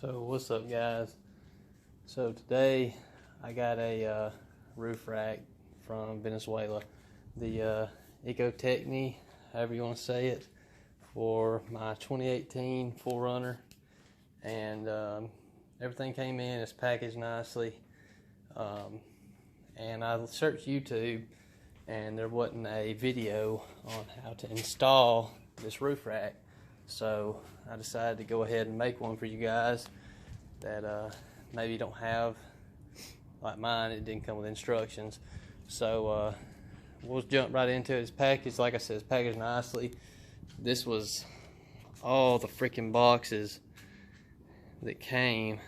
So what's up, guys? So today I got a roof rack from Venezuela, the Echotechne, however you want to say it, for my 2018 4runner, and everything came in, it's packaged nicely, and I searched YouTube and there wasn't a video on how to install this roof rack. So I decided to go ahead and make one for you guys that maybe don't have, like mine, it didn't come with instructions. So we'll jump right into it. It's packaged, like I said, it's packaged nicely. This was all the freaking boxes that came.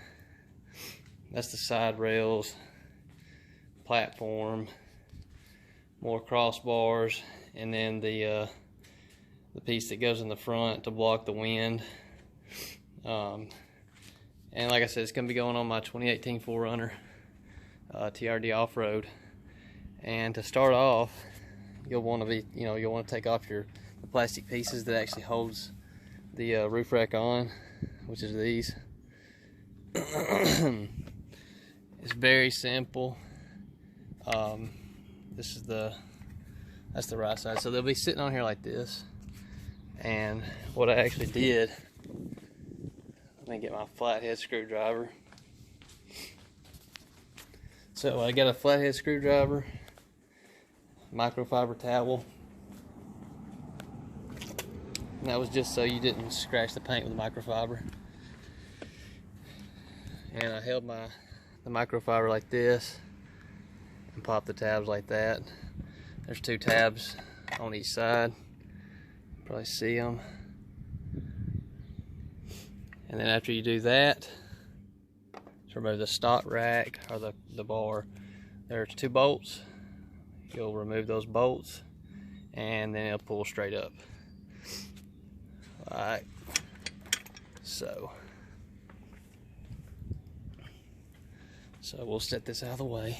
That's the side rails, platform, more crossbars, and then the piece that goes in the front to block the wind. And like I said, it's going to be going on my 2018 4runner TRD off-road. And to start off, you'll want to take off the plastic pieces that actually holds the roof rack on, which is these. It's very simple. That's the right side, so they'll be sitting on here like this. And what I actually did, let me get my flathead screwdriver. So I got a flathead screwdriver, microfiber towel, and that was just so you didn't scratch the paint with the microfiber. And I held the microfiber like this and popped the tabs like that. There's 2 tabs on each side. Probably see them. And then after you do that, to remove the stock rack or the bar, there's 2 bolts. You'll remove those bolts and then it'll pull straight up. Alright, so we'll set this out of the way.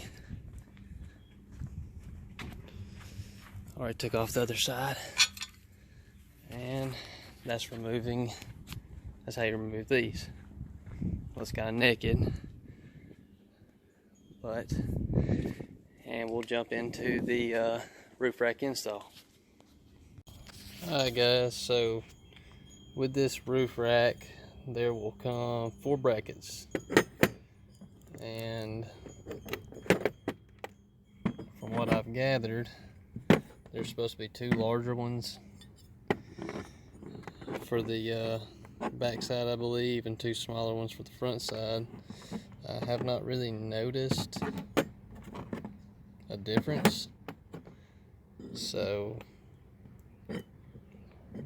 Alright, took off the other side. And that's how you remove these. Well, it's kind of naked, and we'll jump into the roof rack install. Alright guys, so with this roof rack there will come 4 brackets, and from what I've gathered, there's supposed to be 2 larger ones for the back side, I believe, and 2 smaller ones for the front side. I have not really noticed a difference, so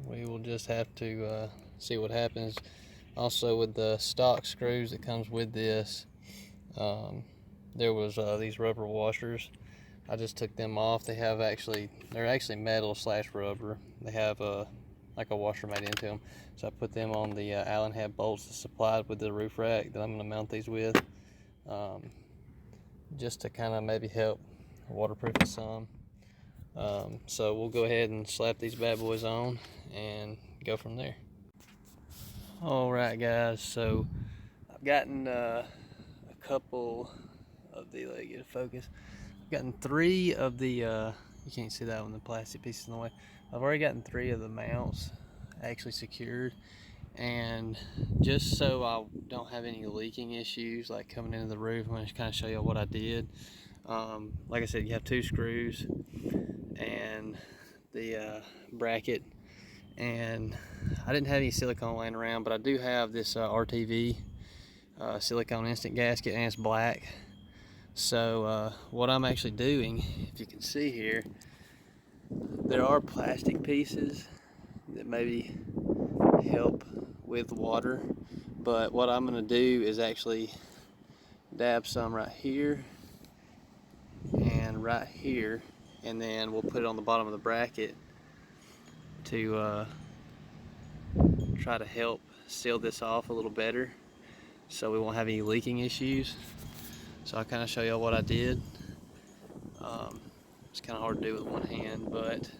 we will just have to see what happens. Also, with the stock screws that comes with this, there was these rubber washers. I just took them off. They're actually metal / rubber. They have like a washer made into them. So I put them on the Allen head bolts that's supplied with the roof rack that I'm going to mount these with, just to kind of maybe help waterproof it some. So we'll go ahead and slap these bad boys on and go from there. Alright guys, so I've gotten a couple of the, let me get a focus. I've gotten 3 of the, you can't see that one, the plastic pieces in the way. I've already gotten 3 of the mounts actually secured, and just so I don't have any leaking issues like coming into the roof, I'm going to kind of show you what I did. Like I said, you have 2 screws and the bracket, and I didn't have any silicone laying around, but I do have this RTV silicone instant gasket, and it's black. So what I'm actually doing, if you can see here, there are plastic pieces that maybe help with water, but what I'm going to do is actually dab some right here and right here, and then we'll put it on the bottom of the bracket to try to help seal this off a little better so we won't have any leaking issues. So I'll kind of show you what I did. It's kind of hard to do with one hand, but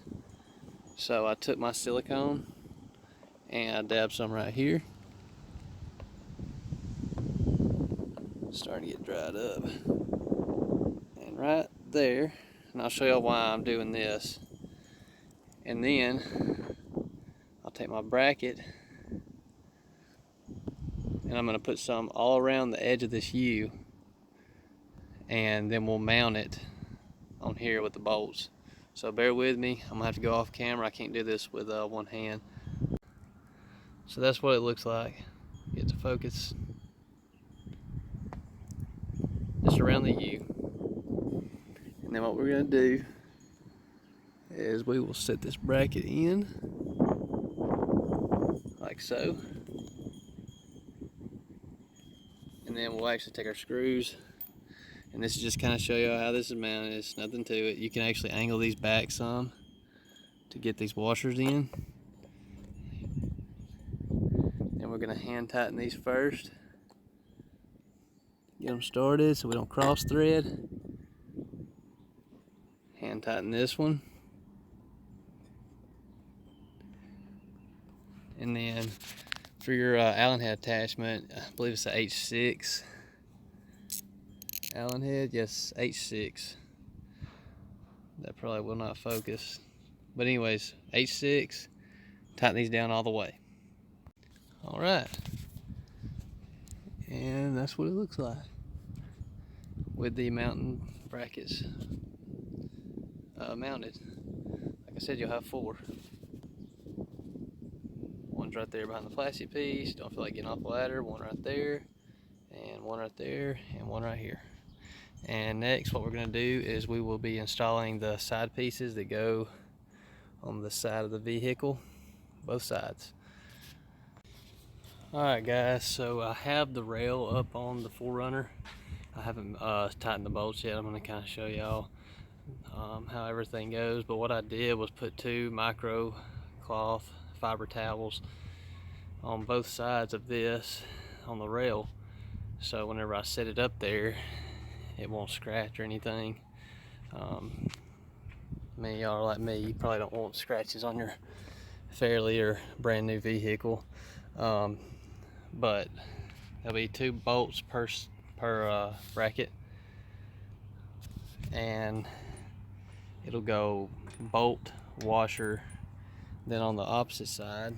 so I took my silicone and I dabbed some right here, starting to get dried up. And right there, and I'll show y'all why I'm doing this. And then I'll take my bracket and I'm going to put some all around the edge of this U, and then we'll mount it on here with the bolts. So bear with me, I'm going to have to go off camera. I can't do this with one hand. So that's what it looks like. Get to focus. Just around the U. And then what we're going to do is we will set this bracket in like so. And then we'll actually take our screws, and this is just kind of show you how this is mounted. It's nothing to it. You can actually angle these back some to get these washers in. And we're going to hand tighten these first. Get them started so we don't cross thread. Hand tighten this one. And then for your Allen head attachment, I believe it's a H6 Allen head. Yes, H6. That probably will not focus. But anyways, H6, tighten these down all the way. All right. And that's what it looks like with the mounting brackets mounted. Like I said, you'll have 4. One's right there behind the plastic piece. Don't feel like getting off the ladder. One right there, and one right there, and one right here. And next, what we're going to do is we will be installing the side pieces that go on the side of the vehicle, both sides. Alright guys, so I have the rail up on the 4runner. I haven't tightened the bolts yet. I'm going to kind of show y'all how everything goes. But what I did was put 2 micro cloth fiber towels on both sides of this on the rail, so whenever I set it up there, it won't scratch or anything. Many of y'all are like me, you probably don't want scratches on your fairly or brand new vehicle. But there'll be 2 bolts per bracket, and it'll go bolt, washer. Then on the opposite side,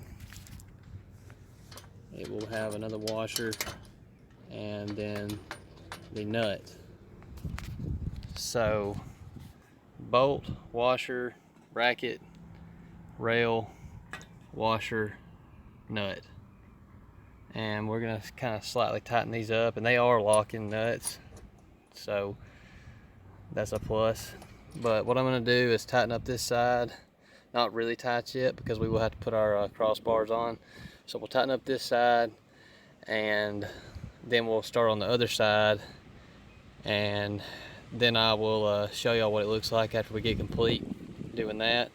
it will have another washer and then the nut. So bolt, washer, bracket, rail, washer, nut. And we're gonna kind of slightly tighten these up, and they are locking nuts, so that's a plus. But what I'm gonna do is tighten up this side. Not really tight yet because we will have to put our crossbars on. So we'll tighten up this side, and then we'll start on the other side, and then I will show y'all what it looks like after we get complete doing that.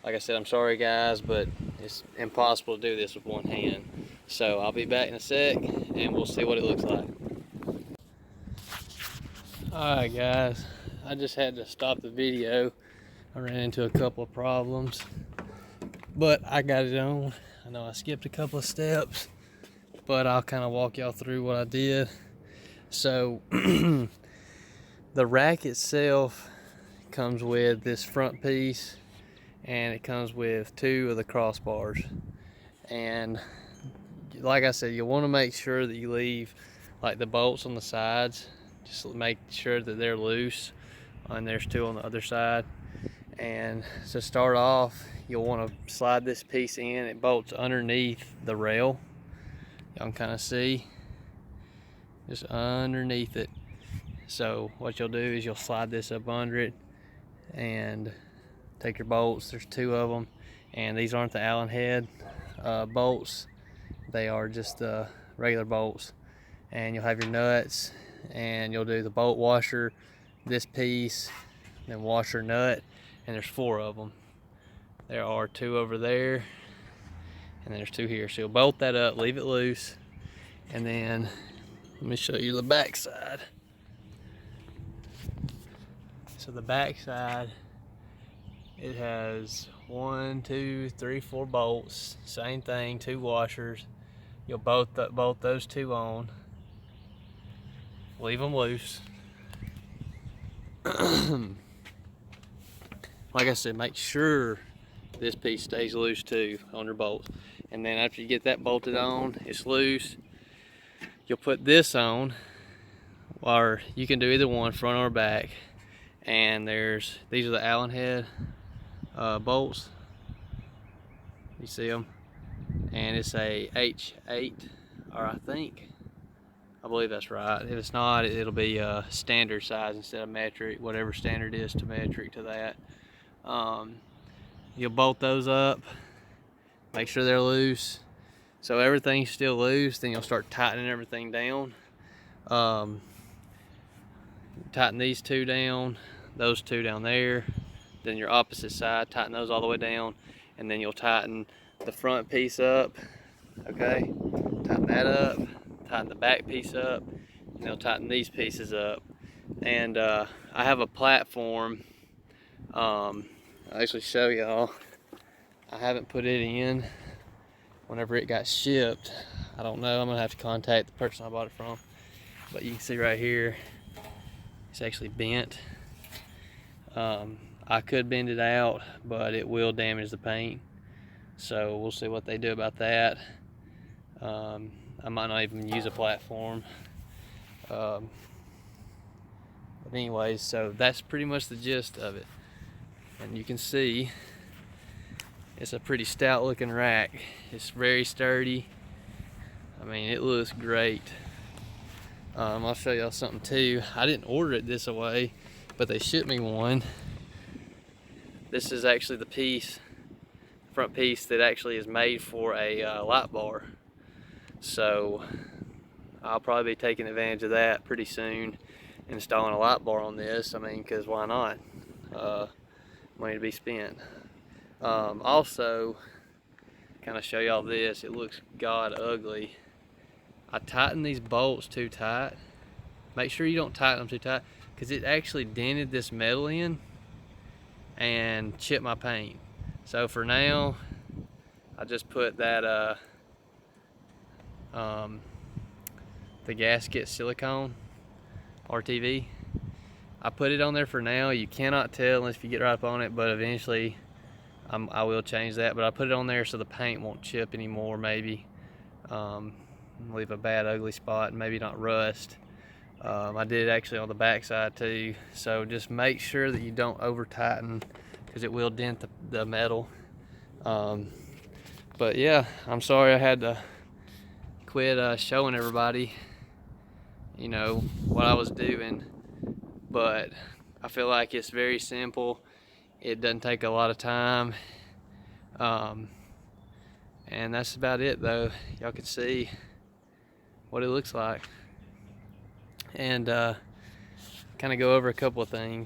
Like I said, I'm sorry guys, but it's impossible to do this with one hand. So I'll be back in a sec and we'll see what it looks like. Alright guys, I just had to stop the video. I ran into a couple of problems, but I got it on. I know I skipped a couple of steps, but I'll kind of walk y'all through what I did. So the rack itself comes with this front piece, and it comes with 2 of the crossbars. And like I said, you want to make sure that you leave like the bolts on the sides. Just make sure that they're loose, and there's 2 on the other side. And to start off, you'll want to slide this piece in. It bolts underneath the rail. Y'all can kind of see, just underneath it. So what you'll do is you'll slide this up under it and take your bolts. There's 2 of them, and these aren't the Allen head bolts. They are just the regular bolts. And you'll have your nuts, and you'll do the bolt washer, this piece, then washer, nut, and there's 4 of them. There are 2 over there, and there's 2 here. So you'll bolt that up, leave it loose, and then let me show you the back side. So the back side, it has 1, 2, 3, 4 bolts. Same thing, 2 washers. You'll bolt those 2 on. leave them loose. Like I said, make sure this piece stays loose too on your bolts. And then after you get that bolted on, it's loose, you'll put this on, or you can do either one, front or back. And these are the Allen head bolts. You see them? And it's a H8, or I believe that's right. If it's not, it'll be a standard size instead of metric, whatever standard is to metric to that. You'll bolt those up, make sure they're loose. So everything's still loose, then you'll start tightening everything down. Tighten these two down, those two down there, then your opposite side, tighten those all the way down, and then you'll tighten the front piece up, okay? Tighten that up, tighten the back piece up, and you'll tighten these pieces up. And I have a platform, I'll actually show y'all. I haven't put it in whenever it got shipped. I don't know, I'm gonna have to contact the person I bought it from. But you can see right here, it's actually bent. I could bend it out, but it will damage the paint. So we'll see what they do about that. I might not even use a platform. But anyways, so that's pretty much the gist of it. And you can see it's a pretty stout looking rack. It's very sturdy. I mean, it looks great. I'll show y'all something too. I didn't order it this way, but they shipped me one. This is actually the piece, front piece that actually is made for a light bar. So I'll probably be taking advantage of that pretty soon, installing a light bar on this. I mean, because why not? Money to be spent. Also, kind of show y'all this. It looks god ugly. I tightened these bolts too tight. Make sure you don't tighten them too tight, because it actually dented this metal in and chipped my paint. So for now, I just put that the gasket silicone RTV. I put it on there for now. You cannot tell unless you get right up on it, but eventually I will change that. But I put it on there so the paint won't chip anymore, maybe. Leave a bad ugly spot and maybe not rust. I did it actually on the back side too, so just make sure that you don't over tighten, because it will dent the metal. But yeah, I'm sorry I had to quit showing everybody, you know, what I was doing, but I feel like it's very simple. It doesn't take a lot of time, and that's about it though. Y'all can see what it looks like, and kind of go over a couple of things.